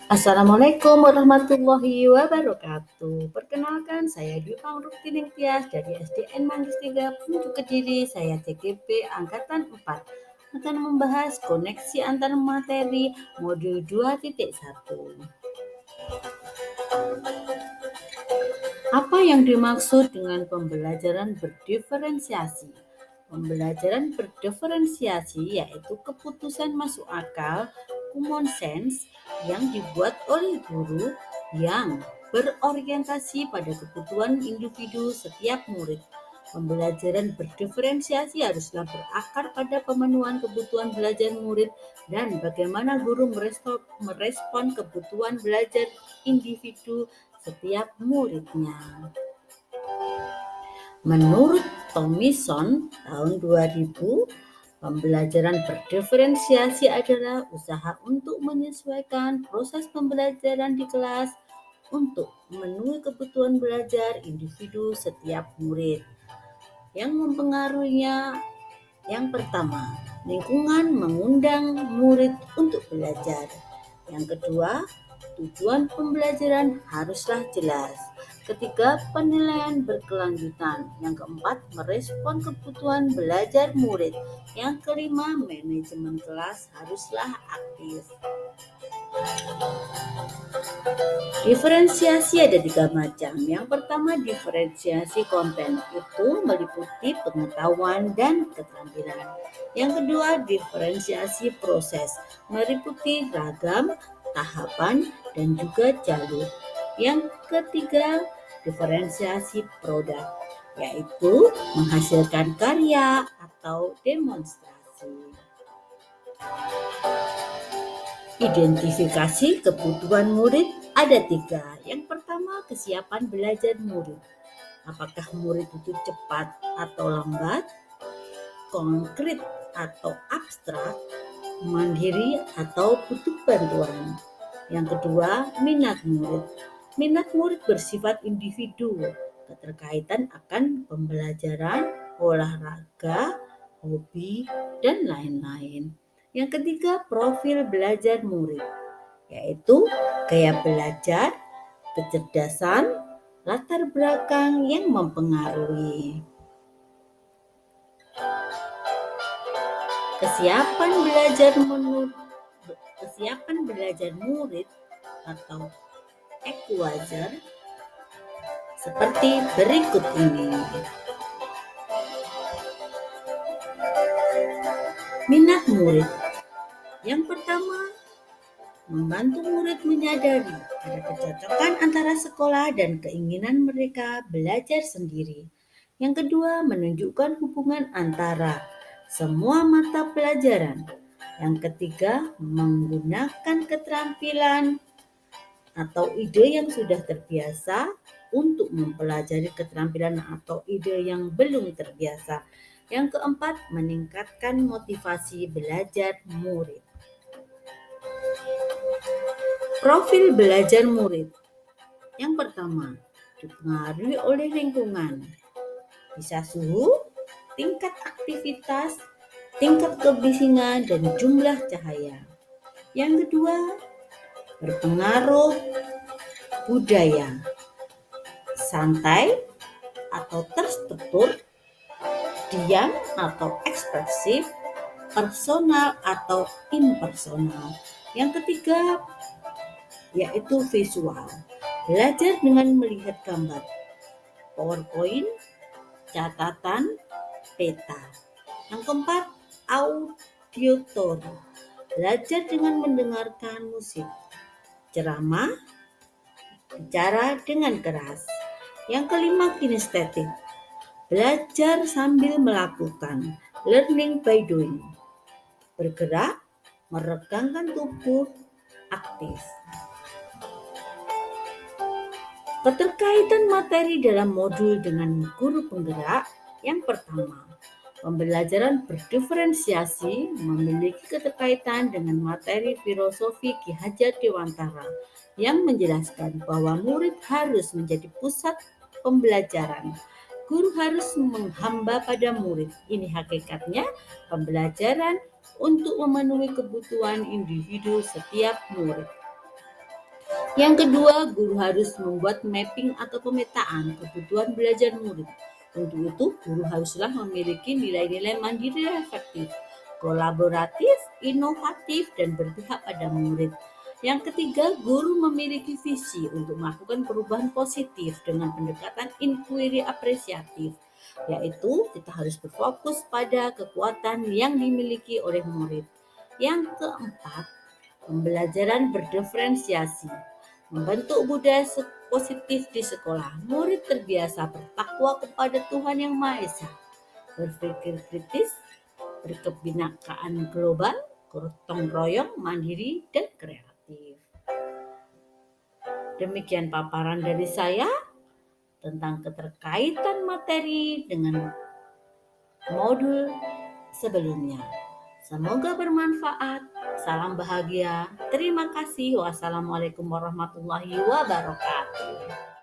Assalamualaikum warahmatullahi wabarakatuh. Perkenalkan, saya Dwi Pangrukti Tias dari SDN Manggis 3 Punjuk Kediri. Saya CGP Angkatan 4 akan membahas koneksi antar materi modul 2.1. Apa yang dimaksud dengan pembelajaran berdiferensiasi? Pembelajaran berdiferensiasi yaitu keputusan masuk akal common sense yang dibuat oleh guru yang berorientasi pada kebutuhan individu setiap murid. Pembelajaran berdiferensiasi haruslah berakar pada pemenuhan kebutuhan belajar murid dan bagaimana guru merespon kebutuhan belajar individu setiap muridnya. Menurut Thomson tahun 2000, pembelajaran berdiferensiasi adalah usaha untuk menyesuaikan proses pembelajaran di kelas untuk memenuhi kebutuhan belajar individu setiap murid. Yang mempengaruhinya, yang pertama, lingkungan mengundang murid untuk belajar. Yang kedua, tujuan pembelajaran haruslah jelas. Ketiga, penilaian berkelanjutan. Yang keempat, merespon kebutuhan belajar murid. Yang kelima, manajemen kelas haruslah aktif. Diferensiasi ada 3 macam. Yang pertama, diferensiasi konten, itu meliputi pengetahuan dan keterampilan. Yang kedua, diferensiasi proses, meliputi ragam, tahapan, dan juga jalur. Yang ketiga, diferensiasi produk, yaitu menghasilkan karya atau demonstrasi. Identifikasi kebutuhan murid ada 3. Yang pertama, kesiapan belajar murid. Apakah murid itu cepat atau lambat, konkret atau abstrak, mandiri atau butuh bantuan. Yang kedua, minat murid. Minat murid bersifat individu, keterkaitan akan pembelajaran, olahraga, hobi, dan lain-lain. Yang ketiga, profil belajar murid, yaitu gaya belajar, kecerdasan, latar belakang yang mempengaruhi. Kesiapan belajar murid atau equalizer seperti berikut ini. Minat murid. Yang pertama, membantu murid menyadari ada kecocokan antara sekolah dan keinginan mereka belajar sendiri. Yang kedua, menunjukkan hubungan antara semua mata pelajaran. Yang ketiga, menggunakan keterampilan atau ide yang sudah terbiasa untuk mempelajari keterampilan atau ide yang belum terbiasa. Yang keempat, meningkatkan motivasi belajar murid. Profil belajar murid. Yang pertama, dipengaruhi oleh lingkungan. Bisa suhu, tingkat aktivitas, tingkat kebisingan, dan jumlah cahaya. Yang kedua, berpengaruh budaya. Santai atau terstruktur, diam atau ekspresif, personal atau impersonal. Yang ketiga, yaitu visual. Belajar dengan melihat gambar, PowerPoint, catatan, peta. Yang keempat, auditory. Belajar dengan mendengarkan musik, ceramah, bicara dengan keras. Yang kelima, kinestetik. Belajar sambil melakukan, learning by doing. Bergerak, meregangkan tubuh, aktif. Keterkaitan materi dalam modul dengan guru penggerak. Yang pertama, pembelajaran berdiferensiasi memiliki keterkaitan dengan materi filosofi Ki Hajar Dewantara yang menjelaskan bahwa murid harus menjadi pusat pembelajaran. Guru harus menghamba pada murid. Ini hakikatnya pembelajaran untuk memenuhi kebutuhan individu setiap murid. Yang kedua, guru harus membuat mapping atau pemetaan kebutuhan belajar murid. Untuk itu, guru haruslah memiliki nilai-nilai mandiri dan efektif, kolaboratif, inovatif, dan berpihak pada murid. Yang ketiga, guru memiliki visi untuk melakukan perubahan positif dengan pendekatan inquiry apresiatif, yaitu kita harus berfokus pada kekuatan yang dimiliki oleh murid. Yang keempat, pembelajaran berdiferensiasi. Membentuk budaya positif di sekolah, murid terbiasa bertakwa kepada Tuhan Yang Maha Esa, berpikir kritis, berkebinekaan global, gotong royong, mandiri, dan kreatif. Demikian paparan dari saya tentang keterkaitan materi dengan modul sebelumnya. Semoga bermanfaat. Salam bahagia. Terima kasih. Wassalamualaikum warahmatullahi wabarakatuh.